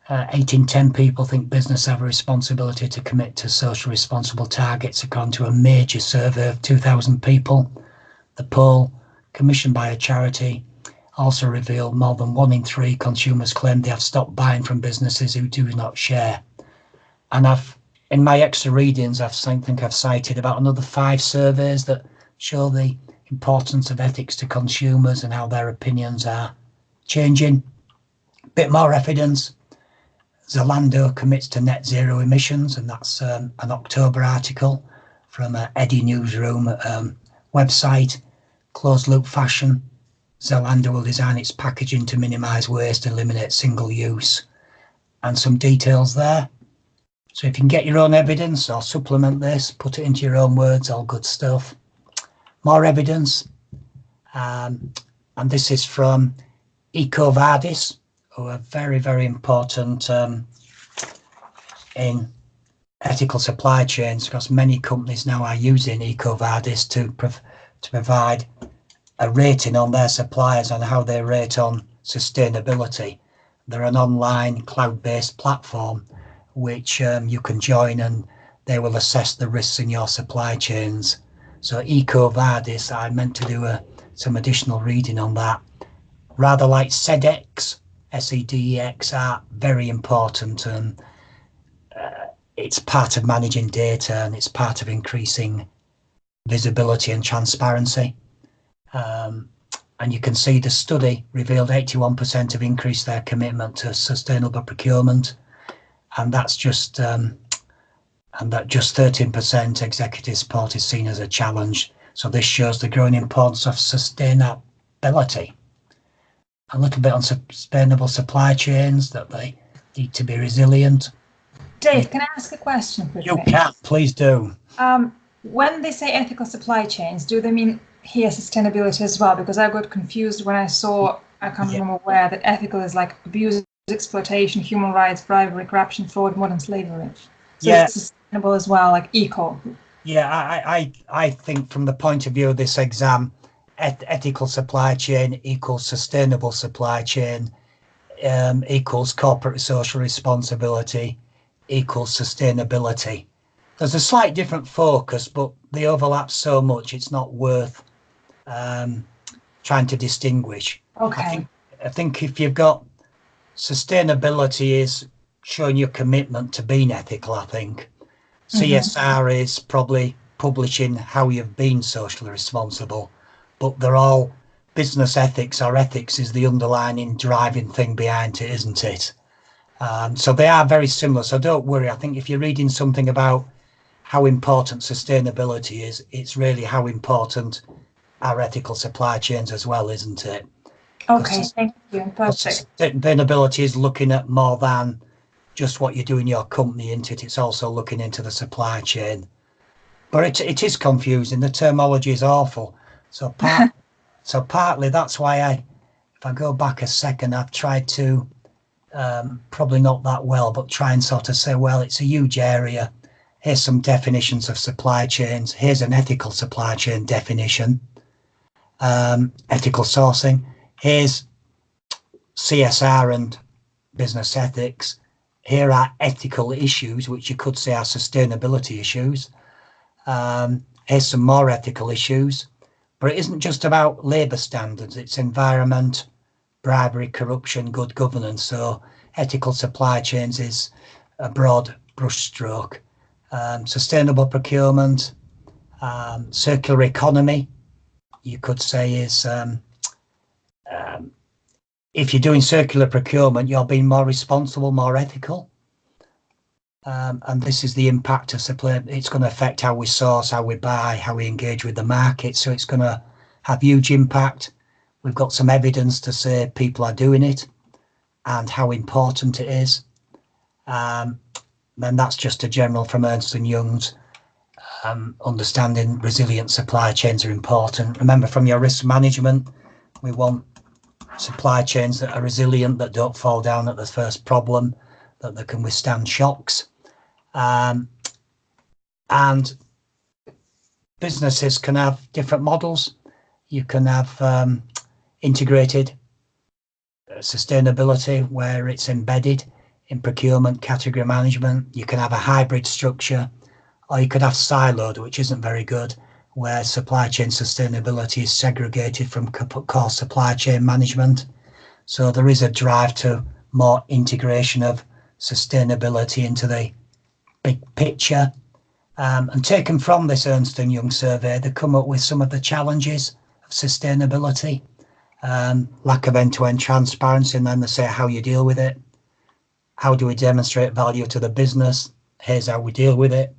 8 in 10 people think business have a responsibility to commit to socially responsible targets, according to a major survey of 2,000 people. The poll, commissioned by a charity, also revealed more than 1 in 3 consumers claim they have stopped buying from businesses who do not share. And in my extra readings, I think I've cited about another 5 surveys that show the importance of ethics to consumers and how their opinions are changing. Bit more evidence. Zalando commits to net zero emissions, and that's an October article from Eddy Newsroom website. Closed loop fashion. Zalando will design its packaging to minimise waste and eliminate single use. And some details there. So if you can get your own evidence or supplement this, put it into your own words, all good stuff. More evidence. And this is from EcoVadis, who are very, very important in ethical supply chains, because many companies now are using EcoVadis to provide a rating on their suppliers on how they rate on sustainability. They're an online cloud-based platform which you can join, and they will assess the risks in your supply chains. So EcoVadis, I meant to do some additional reading on that. Rather like SEDEX, SEDEX, are very important, and it's part of managing data, and it's part of increasing visibility and transparency. And you can see the study revealed 81% have increased their commitment to sustainable procurement, and that's just 13% executive support is seen as a challenge. So this shows the growing importance of sustainability. A little bit on sustainable supply chains, that they need to be resilient. Dave, can I ask a question quickly? You can, please do. When they say ethical supply chains, do they mean here sustainability as well? Because I got confused when I saw, I can't remember where, that ethical is like abuse, exploitation, human rights, bribery, corruption, fraud, modern slavery. So it's sustainable as well, like eco. Yeah, I think from the point of view of this exam, ethical supply chain equals sustainable supply chain, equals corporate social responsibility, equals sustainability. There's a slight different focus, but they overlap so much it's not worth trying to distinguish. Okay. I think if you've got sustainability is showing your commitment to being ethical, I think. CSR is probably publishing how you've been socially responsible, but they're all business ethics, or ethics is the underlying driving thing behind it, isn't it? So they are very similar, so don't worry. I think if you're reading something about how important sustainability is, it's really how important our ethical supply chains as well, isn't it? Okay, thank you. Perfect. Sustainability is looking at more than just what you do in your company, isn't it? It's also looking into the supply chain. But it is confusing. The terminology is awful. So partly that's why if I go back a second, I've tried to, probably not that well, but try and sort of say, well, it's a huge area. Here's some definitions of supply chains. Here's an ethical supply chain definition. Ethical sourcing. Here's CSR and business ethics. Here are ethical issues, which you could say are sustainability issues. Here's some more ethical issues. But it isn't just about labour standards. It's environment, bribery, corruption, good governance. So ethical supply chains is a broad brushstroke. Sustainable procurement, circular economy, you could say, is if you're doing circular procurement, you're being more responsible, more ethical. And this is the impact of supply. It's going to affect how we source, how we buy, how we engage with the market. So it's going to have huge impact. We've got some evidence to say people are doing it and how important it is. And that's just a general from Ernst & Young's. Understanding resilient supply chains are important. Remember, from your risk management, we want supply chains that are resilient, that don't fall down at the first problem, that they can withstand shocks. And businesses can have different models. You can have integrated sustainability where it's embedded in procurement, category management. You can have a hybrid structure, or you could have siloed, which isn't very good, where supply chain sustainability is segregated from core supply chain management. So there is a drive to more integration of sustainability into the big picture. And taken from this Ernst & Young survey, they come up with some of the challenges of sustainability, lack of end-to-end transparency, and then they say how you deal with it. How do we demonstrate value to the business? Here's how we deal with it.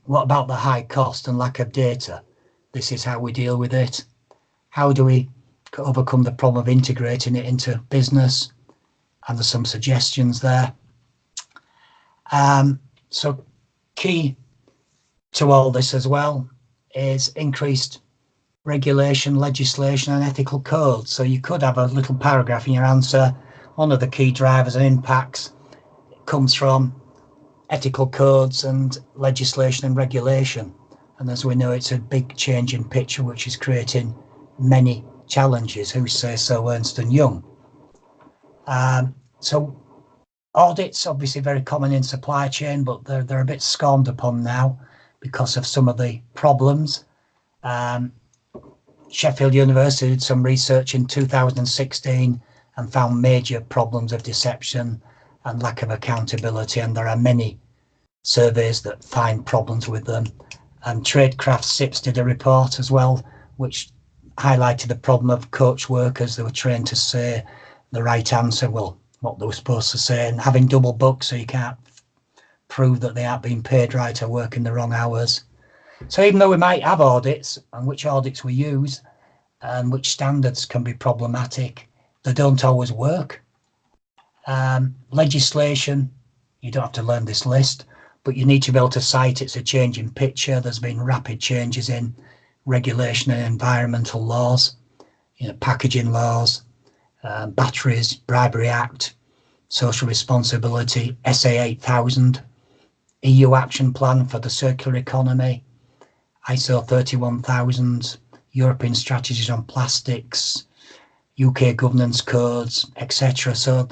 What about the high cost and lack of data? This is how we deal with it. How do we overcome the problem of integrating it into business? And there's some suggestions there. So key to all this as well is increased regulation, legislation and ethical codes. So you could have a little paragraph in your answer. One of the key drivers and impacts comes from ethical codes and legislation and regulation. And as we know, it's a big change in picture, which is creating many challenges. Who say so? Ernst & Young. So audits, obviously very common in supply chain, but they're a bit scorned upon now because of some of the problems. Sheffield University did some research in 2016 and found major problems of deception and lack of accountability, and there are many surveys that find problems with them. And Tradecraft SIPS did a report as well, which highlighted the problem of coach workers. They were trained to say the right answer, well, what they were supposed to say, and having double books so you can't prove that they aren't being paid right or working the wrong hours. So even though we might have audits, and which audits we use and which standards can be problematic, they don't always work. Legislation, you don't have to learn this list, but you need to be able to cite it's a changing picture. There's been rapid changes in regulation and environmental laws, packaging laws, batteries, Bribery Act, social responsibility, SA 8000, EU action plan for the circular economy, ISO 31000, European strategies on plastics, UK governance codes, etc. So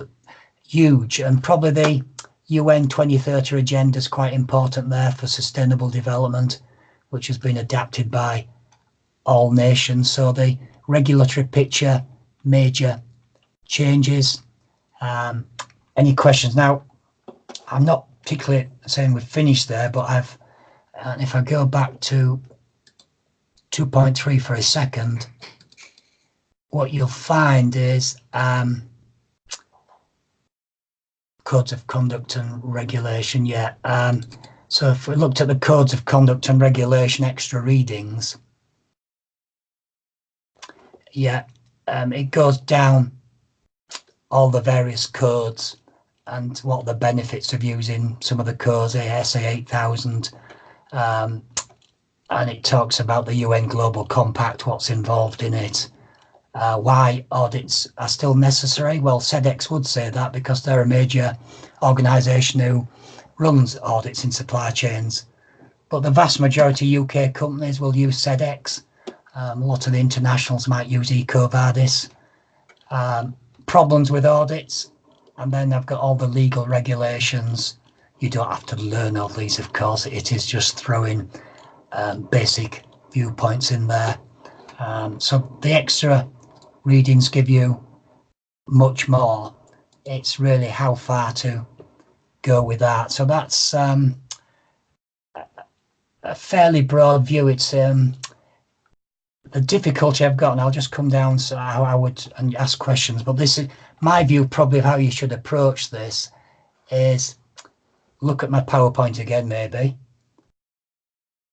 huge, and probably the UN 2030 agenda is quite important there for sustainable development, which has been adapted by all nations. So the regulatory picture, major changes. Any questions? Now, I'm not particularly saying we've finished there, but if I go back to 2.3 for a second, what you'll find is codes of conduct and regulation. So if we looked at the codes of conduct and regulation extra readings, it goes down all the various codes and what the benefits of using some of the codes, SA 8000, and it talks about the UN Global Compact, what's involved in it. Why audits are still necessary? Well, SEDEX would say that because they're a major organisation who runs audits in supply chains. But the vast majority of UK companies will use SEDEX. A lot of the internationals might use EcoVadis. Problems with audits, and then I've got all the legal regulations. You don't have to learn all these, of course. It is just throwing basic viewpoints in there. So the extra readings give you much more. It's really how far to go with that. So that's a fairly broad view. It's the difficulty I've got, and I'll just come down to how I would and ask questions. But this is my view, probably of how you should approach this. Is look at my PowerPoint again, maybe.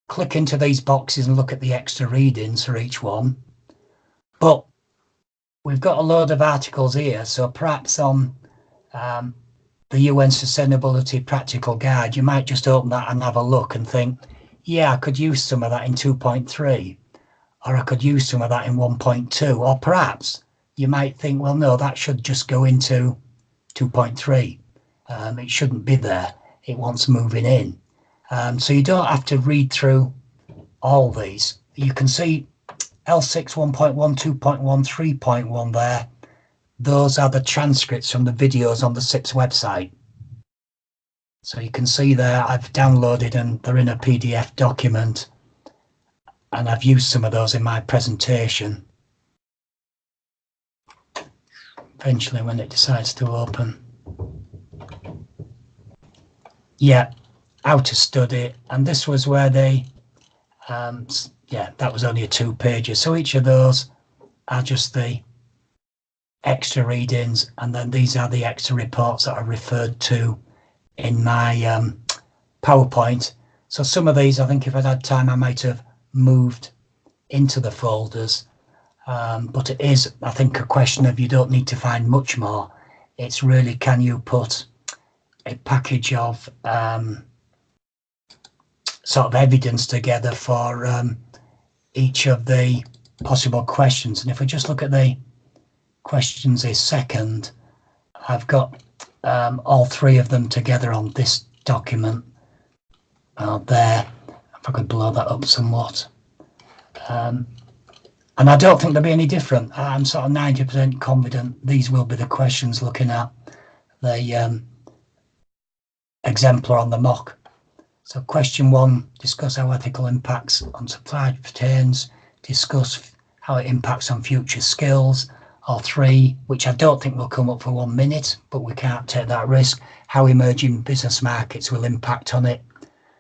Click into these boxes and look at the extra readings for each one. But we've got a load of articles here, so perhaps on the UN Sustainability Practical Guide, you might just open that and have a look and think, yeah, I could use some of that in 2.3, or I could use some of that in 1.2, or perhaps you might think, well, no, that should just go into 2.3. It shouldn't be there. It wants moving in. So you don't have to read through all these. You can see L6 1.1, 2.1, 3.1 there. Those are the transcripts from the videos on the SIPS website. So you can see there I've downloaded and they're in a PDF document, and I've used some of those in my presentation. Eventually when it decides to open. Yeah, how to study, and this was where they yeah, that was only 2 pages. So each of those are just the extra readings, and then these are the extra reports that are referred to in my PowerPoint. So some of these, I think if I'd had time, I might have moved into the folders. But it is, I think, a question of you don't need to find much more. It's really, can you put a package of sort of evidence together for each of the possible questions. And if we just look at the questions a second, I've got all 3 of them together on this document there. If I could blow that up somewhat. And I don't think they'll be any different. I'm sort of 90% confident these will be the questions looking at the exemplar on the mock. So question 1, discuss how ethical impacts on supply chains, discuss how it impacts on future skills, or 3, which I don't think will come up for 1 minute, but we can't take that risk, how emerging business markets will impact on it.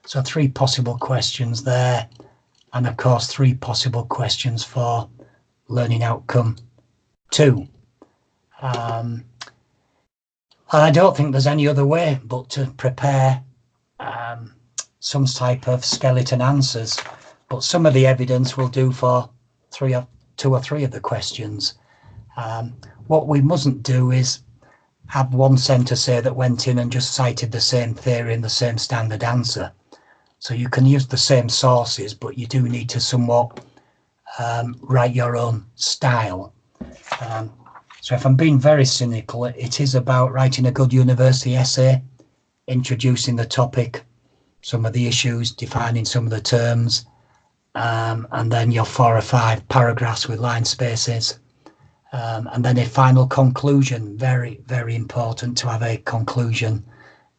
So 3 possible questions there, and of course 3 possible questions for learning outcome 2. And I don't think there's any other way but to prepare some type of skeleton answers, but some of the evidence will do for 2 or 3 of the questions. What we mustn't do is have one centre say that went in and just cited the same theory and the same standard answer. So you can use the same sources, but you do need to somewhat write your own style. So if I'm being very cynical, it is about writing a good university essay, introducing the topic, some of the issues, defining some of the terms, and then your 4 or 5 paragraphs with line spaces, and then a final conclusion. Very, very important to have a conclusion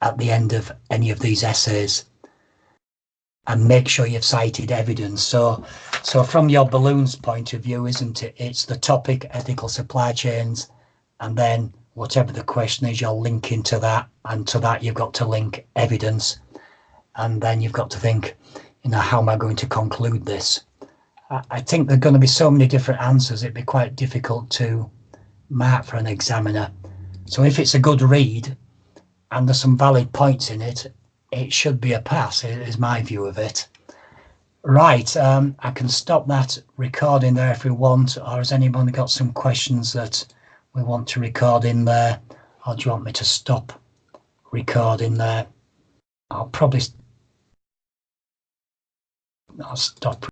at the end of any of these essays, and make sure you've cited evidence. So from your balloons point of view, isn't it? It's the topic, ethical supply chains, and then whatever the question is, you're linking to that, and to that you've got to link evidence. And then you've got to think, how am I going to conclude this? I think there are going to be so many different answers, it'd be quite difficult to mark for an examiner. So if it's a good read and there's some valid points in it, it should be a pass, is my view of it. Right, I can stop that recording there if we want, or has anybody got some questions that we want to record in there? Or do you want me to stop recording there? I'll stop